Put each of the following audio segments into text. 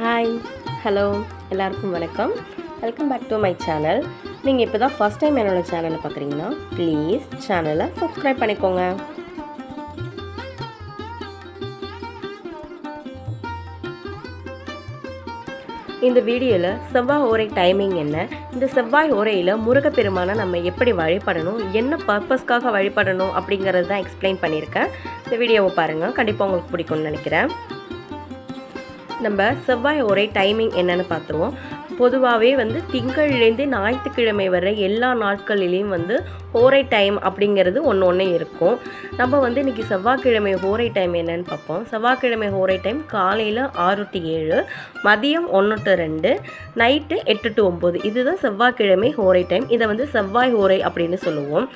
Hi, hello, எல்லாருக்கும் வணக்கம். Welcome back to my channel. நீங்கள் இப்போ தான் ஃபஸ்ட் டைம் என்னோடய சேனலை பார்க்குறீங்கன்னா ப்ளீஸ் சேனலை சப்ஸ்கிரைப் பண்ணிக்கோங்க. இந்த வீடியோவில் செவ்வாய் ஓரை டைமிங் என்ன, இந்த செவ்வாய் ஓரையில் முருகப்பெருமானை நம்ம எப்படி வழிபடணும், என்ன பர்பஸ்க்காக வழிபடணும் அப்படிங்கிறது தான் எக்ஸ்பிளைன் பண்ணியிருக்கேன். இந்த வீடியோவை பாருங்கள், கண்டிப்பாக உங்களுக்கு பிடிக்கும்னு நினைக்கிறேன். நம்ம செவ்வாய் ஓரை டைமிங் என்னென்னு பார்த்துருவோம். பொதுவாகவே திங்கள்லேருந்து ஞாயிற்றுக்கிழமை வரை எல்லா நாட்களிலையும் ஓரை டைம் அப்படிங்கிறது ஒன்று இருக்கும். நம்ம இன்றைக்கி செவ்வாய்க்கிழமை ஓரை டைம் என்னன்னு பார்ப்போம். செவ்வாய்க்கிழமை ஓரை டைம் காலையில் 6 to 7, மதியம் 1 to 2, நைட்டு 8 to 9. இதுதான் செவ்வாய்க்கிழமை ஓரை டைம். இதை செவ்வாய் ஓரை அப்படின்னு சொல்லுவோம்.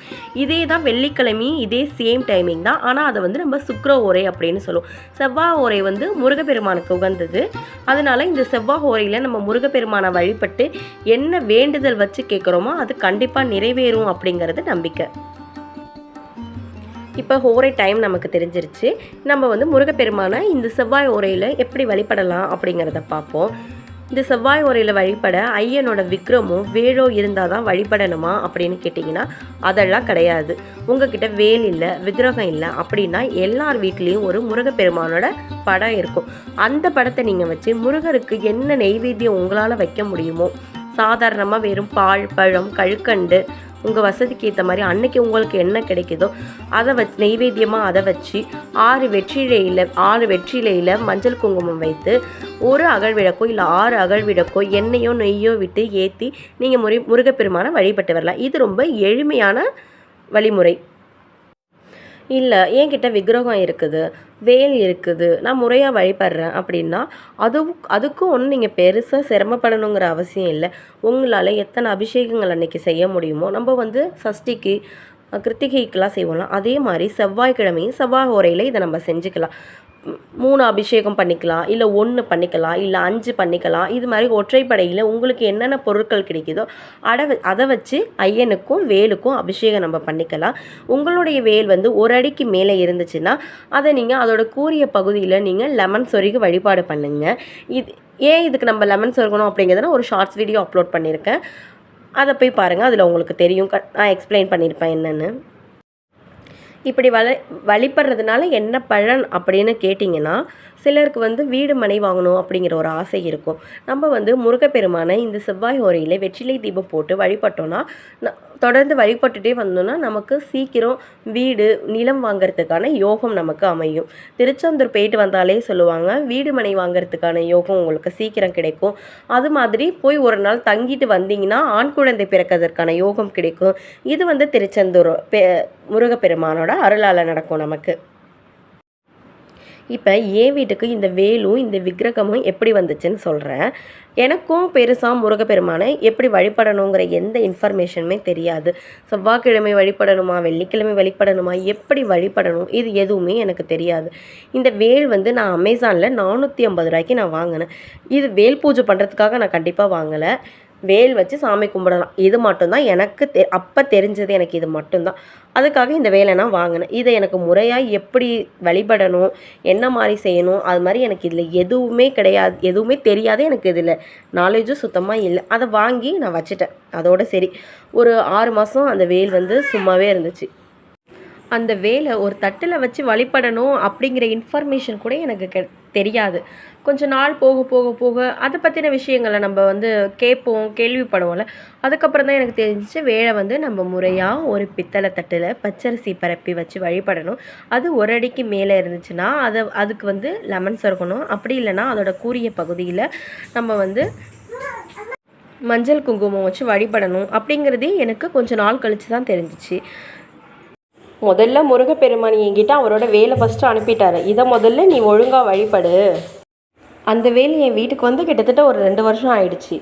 இதே தான் வெள்ளிக்கிழமையும் இதே சேம் டைமிங் தான். ஆனால் அதை நம்ம சுக்கிர ஓரை அப்படின்னு சொல்லுவோம். செவ்வாய் ஓரை முருகப்பெருமானுக்கு உகந்தது. அதனால இந்த செவ்வாய் ஓரையில் நம்ம முருகப்பெருமான வழிபட்டு என்ன வேண்டுதல் வச்சு கேட்குறோமோ அது கண்டிப்பாக நிறைவேறும் அப்படிங்கிறது நம்பிக்கை. இப்போ ஓரை டைம் நமக்கு தெரிஞ்சிருச்சு. நம்ம முருகப்பெருமானை இந்த செவ்வாய் ஓரையில் எப்படி வழிபடலாம் அப்படிங்கிறத பார்ப்போம். இந்த செவ்வாய் ஓரையில் வழிபட ஐயனோட விக்ரமும் வேலோ இருந்தால் தான் வழிபடணுமா அப்படின்னு கேட்டிங்கன்னா அதெல்லாம் கிடையாது. உங்ககிட்ட வேல் இல்லை, விக்கிரகம் இல்லை அப்படின்னா எல்லார் வீட்லேயும் ஒரு முருகப்பெருமானோட படம் இருக்கும். அந்த படத்தை நீங்கள் வச்சு முருகருக்கு என்ன நெய்வேத்தியம் உங்களால் வைக்க முடியுமோ, சாதாரணமாக வெறும் பால், பழம், கழுக்கண்டு உங்கள் வசதிக்கு ஏற்ற மாதிரி அன்னைக்கு உங்களுக்கு என்ன கிடைக்குதோ அதை வச்சு நெய்வேத்தியமாக அதை வச்சு 6 வெற்றிலையில் மஞ்சள் குங்குமம் வைத்து ஒரு அகல் விளக்கோ இல்லை 6 அகல் விளக்கோ எண்ணெயோ நெய்யோ விட்டு ஏற்றி நீங்கள் முருகப்பெருமானை வழிபட்டு வரலாம். இது ரொம்ப எளிமையான வழிமுறை. இல்லை என்கிட்ட விக்கிரகம் இருக்குது, வேல் இருக்குது, நான் முறையாக வழிபடுறேன் அப்படின்னா அதுக்கும் ஒன்றும் நீங்கள் பெருசாக சிரமப்படணுங்கிற அவசியம் இல்லை. உங்களால் எத்தனை அபிஷேகங்கள் அன்றைக்கி செய்ய முடியுமோ, நம்ம சஷ்டிக்கு கிருத்திகைக்கெலாம் செய்வோம்லாம், அதே மாதிரி செவ்வாய்க்கிழமையும் செவ்வாய் ஓரையில் இதை நம்ம செஞ்சுக்கலாம். 3 அபிஷேகம் பண்ணிக்கலாம், இல்லை 1 பண்ணிக்கலாம், இல்லை 5 பண்ணிக்கலாம். இது மாதிரி ஒற்றைப்படையில் உங்களுக்கு என்னென்ன பொருட்கள் கிடைக்குதோ அதை வச்சு ஐயனுக்கும் வேலுக்கும் அபிஷேகம் நம்ம பண்ணிக்கலாம். உங்களுடைய வேல் ஒரு அடிக்கு மேலே இருந்துச்சுன்னா அதை நீங்கள் அதோட கூரிய பகுதியில் நீங்கள் லெமன் சொருகி வழிபாடு பண்ணுங்கள். இதுக்கு நம்ம லெமன் சொருகணும் அப்படிங்கிறதுனா ஒரு ஷார்ட்ஸ் வீடியோ அப்லோட் பண்ணியிருக்கேன், அதை போய் பாருங்கள். அதில் உங்களுக்கு தெரியும், நான் எக்ஸ்பிளைன் பண்ணியிருப்பேன் என்னென்னு. இப்படி வழிபடுறதுனால என்ன பலன் அப்படின்னு கேட்டிங்கன்னா, சிலருக்கு வீடு மனை வாங்கணும் அப்படிங்கிற ஒரு ஆசை இருக்கும். நம்ம முருகப்பெருமானை இந்த செவ்வாய் ஓரையில் வெற்றிலை தீபம் போட்டு வழிபட்டோன்னா, தொடர்ந்து வழிபட்டுட்டே வந்தோன்னா நமக்கு சீக்கிரம் வீடு நிலம் வாங்கிறதுக்கான யோகம் நமக்கு அமையும். திருச்செந்தூர் போயிட்டு வந்தாலே சொல்லுவாங்க, வீடு மனை வாங்கிறதுக்கான யோகம் உங்களுக்கு சீக்கிரம் கிடைக்கும். அது மாதிரி போய் ஒரு நாள் தங்கிட்டு வந்தீங்கன்னா ஆண் குழந்தை பிறக்கிறதுக்கான யோகம் கிடைக்கும். இது திருச்செந்தூர் முருகப்பெருமானோட அருளால் நடக்கும் நமக்கு. இப்போ என் வீட்டுக்கு இந்த வேலும் இந்த விக்கிரகமும் எப்படி வந்துச்சுன்னு சொல்கிறேன். எனக்கும் பெருசாக முருகப்பெருமானை எப்படி வழிபடணுங்கிற எந்த இன்ஃபர்மேஷனுமே தெரியாது. செவ்வாய்க்கிழமை வழிபடணுமா, வெள்ளிக்கிழமை வழிபடணுமா, எப்படி வழிபடணும், இது எதுவுமே எனக்கு தெரியாது. இந்த வேல் நான் அமேசானில் 450 ரூபாய்க்கு நான் வாங்கினேன். இது வேல் பூஜை பண்ணுறதுக்காக நான் கண்டிப்பாக வாங்கலை. வேல் வச்சு சாமி கும்பிடலாம், இது மட்டும்தான் எனக்கு அப்போ தெரிஞ்சது. எனக்கு இது மட்டும்தான், அதுக்காக இந்த வேலை நான் வாங்கினேன். இதை எனக்கு முறையாக எப்படி வழிபடணும், என்ன மாதிரி செய்யணும், அது மாதிரி எனக்கு இதில் எதுவுமே கிடையாது, எதுவுமே தெரியாது. எனக்கு இதில் நாலேஜும் சுத்தமாக இல்லை. அதை வாங்கி நான் வச்சுட்டேன், அதோடு சரி. ஒரு 6 மாதம் அந்த வேல் சும்மாவே இருந்துச்சு. அந்த வேலை ஒரு தட்டில் வச்சு வழிபடணும் அப்படிங்கிற இன்ஃபர்மேஷன் கூட எனக்கு தெரியாது. கொஞ்சம் நாள் போக போக போக அதை பற்றின விஷயங்களை நம்ம கேட்போம், கேள்விப்படுவோம்ல. அதுக்கப்புறம் தான் எனக்கு தெரிஞ்சிச்சு வேலை நம்ம முறையாக ஒரு பித்தளை தட்டில் பச்சரிசி பரப்பி வச்சு வழிபடணும். அது ஒரு அடிக்கு மேலே இருந்துச்சுன்னா அதுக்கு லெமன் சொருகணும். அப்படி இல்லைன்னா அதோட கூரிய பகுதியில் நம்ம மஞ்சள் குங்குமம் வச்சு வழிபடணும் அப்படிங்கிறதே எனக்கு கொஞ்சம் நாள் கழித்து தான் தெரிஞ்சிச்சு. முதல்ல முருகப்பெருமான் என்கிட்ட அவரோட வேலை ஃபஸ்ட்டு அனுப்பிட்டார். இதை முதல்ல நீ ஒழுங்காக வழிபடு. அந்த வேலை என் வீட்டுக்கு கிட்டத்தட்ட ஒரு 2 வருஷம் ஆயிடுச்சு.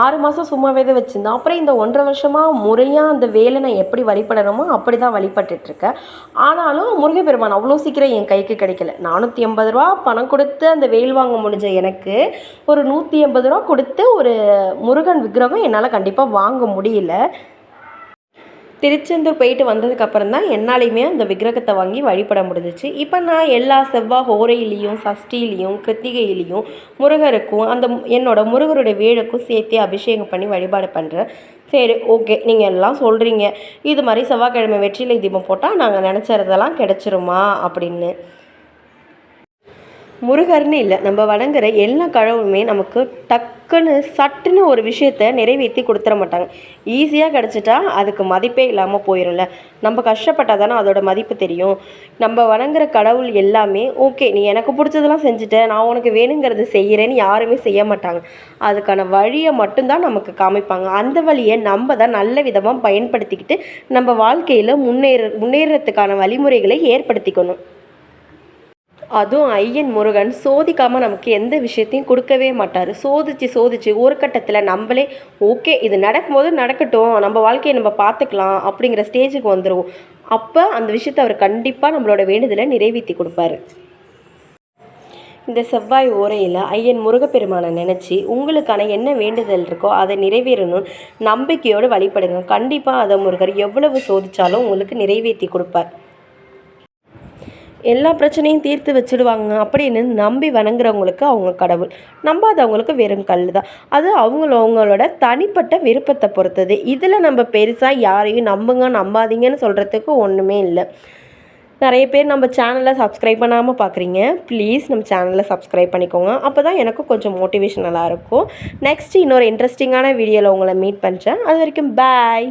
6 மாதம் சும்மாவே தான் வச்சுருந்தேன். அப்புறம் இந்த 1.5 வருஷமாக முறையாக அந்த வேலை நான் எப்படி வழிபடணுமோ அப்படி தான் வழிபட்டுட்ருக்கேன். ஆனாலும் முருகப்பெருமான் அவ்வளோ சீக்கிரம் என் கைக்கு கிடைக்கல. 480 ரூபா பணம் கொடுத்து அந்த வேல் வாங்க முடிஞ்ச எனக்கு ஒரு 180 ரூபா கொடுத்து ஒரு முருகன் விக்கிரகம் என்னால் கண்டிப்பாக வாங்க முடியல. திருச்செந்தூர் போயிட்டு வந்ததுக்கப்புறம் தான் என்னாலையுமே அந்த விக்கிரகத்தை வாங்கி வழிபட முடிஞ்சிச்சு. இப்போ நான் எல்லா செவ்வாய் ஹோரையிலையும், சஷ்டியிலையும், கிருத்திகையிலையும் முருகருக்கும் என்னோட முருகருடைய வேலுக்கும் சேர்த்தே அபிஷேகம் பண்ணி வழிபாடு பண்ணுறேன். சரி, ஓகே, நீங்கள் எல்லாம் சொல்கிறீங்க, இது மாதிரி செவ்வாய்க்கிழமை வெற்றிலை தீபம் போட்டால் நாங்கள் நினச்சதெல்லாம் கிடச்சிருமா அப்படின்னு. முருகர்னு இல்லை, நம்ம வணங்குற எல்லா கடவுளுமே நமக்கு டக்குன்னு சட்டுன்னு ஒரு விஷயத்த நிறைவேற்றி கொடுத்துட மாட்டாங்க. ஈஸியாக கிடச்சிட்டா அதுக்கு மதிப்பே இல்லாமல் போயிடும்ல. நம்ம கஷ்டப்பட்டால் தானே அதோட மதிப்பு தெரியும். நம்ம வணங்குற கடவுள் எல்லாமே ஓகே, நீ எனக்கு பிடிச்சதெல்லாம் செஞ்சுட்ட, நான் உனக்கு வேணுங்கிறது செய்கிறேன்னு யாருமே செய்ய மாட்டாங்க. அதுக்கான வழியை மட்டும்தான் நமக்கு காமிப்பாங்க. அந்த வழியை நம்ம தான் நல்ல விதமாக பயன்படுத்திக்கிட்டு நம்ம வாழ்க்கையில் முன்னேறத்துக்கான வழிமுறைகளை ஏற்படுத்திக்கணும். அதுவும் ஐயன் முருகன் சோதிக்காமல் நமக்கு எந்த விஷயத்தையும் கொடுக்கவே மாட்டார். சோதிச்சு ஒரு கட்டத்தில் நம்மளே ஓகே, இது நடக்கும்போது நடக்கட்டும், நம்ம வாழ்க்கையை நம்ம பார்த்துக்கலாம் அப்படிங்கிற ஸ்டேஜுக்கு வந்துடுவோம். அப்போ அந்த விஷயத்தை அவர் கண்டிப்பாக நம்மளோட வேண்டுதலை நிறைவேற்றி கொடுப்பாரு. இந்த செவ்வாய் ஓரையில் ஐயன் முருகப்பெருமானை நினச்சி உங்களுக்கான என்ன வேண்டுதல் இருக்கோ அதை நிறைவேறணும் நம்பிக்கையோடு வழிபடுங்க. கண்டிப்பாக அதை முருகர் எவ்வளவு சோதித்தாலும் உங்களுக்கு நிறைவேற்றி கொடுப்பார். எல்லா பிரச்சனையும் தீர்த்து வச்சுடுவாங்க அப்படின்னு நம்பி வணங்குறவங்களுக்கு அவங்க கடவுள், நம்பாதவங்களுக்கு வெறும் கல் தான். அது அவங்களோட தனிப்பட்ட விருப்பத்தை பொறுத்தது. இதில் நம்ம பெருசாக யாரையும் நம்புங்க நம்பாதீங்கன்னு சொல்கிறதுக்கு ஒன்றுமே இல்லை. நிறைய பேர் நம்ம சேனலை சப்ஸ்கிரைப் பண்ணாமல் பார்க்குறீங்க. ப்ளீஸ் நம்ம சேனலை சப்ஸ்கிரைப் பண்ணிக்கோங்க. அப்போ தான் எனக்கும் கொஞ்சம் மோட்டிவேஷனலாக இருக்கும். நெக்ஸ்ட் இன்னொரு இன்ட்ரெஸ்டிங்கான வீடியோவில் உங்களை மீட் பண்ணுறேன். அது வரைக்கும் பாய்.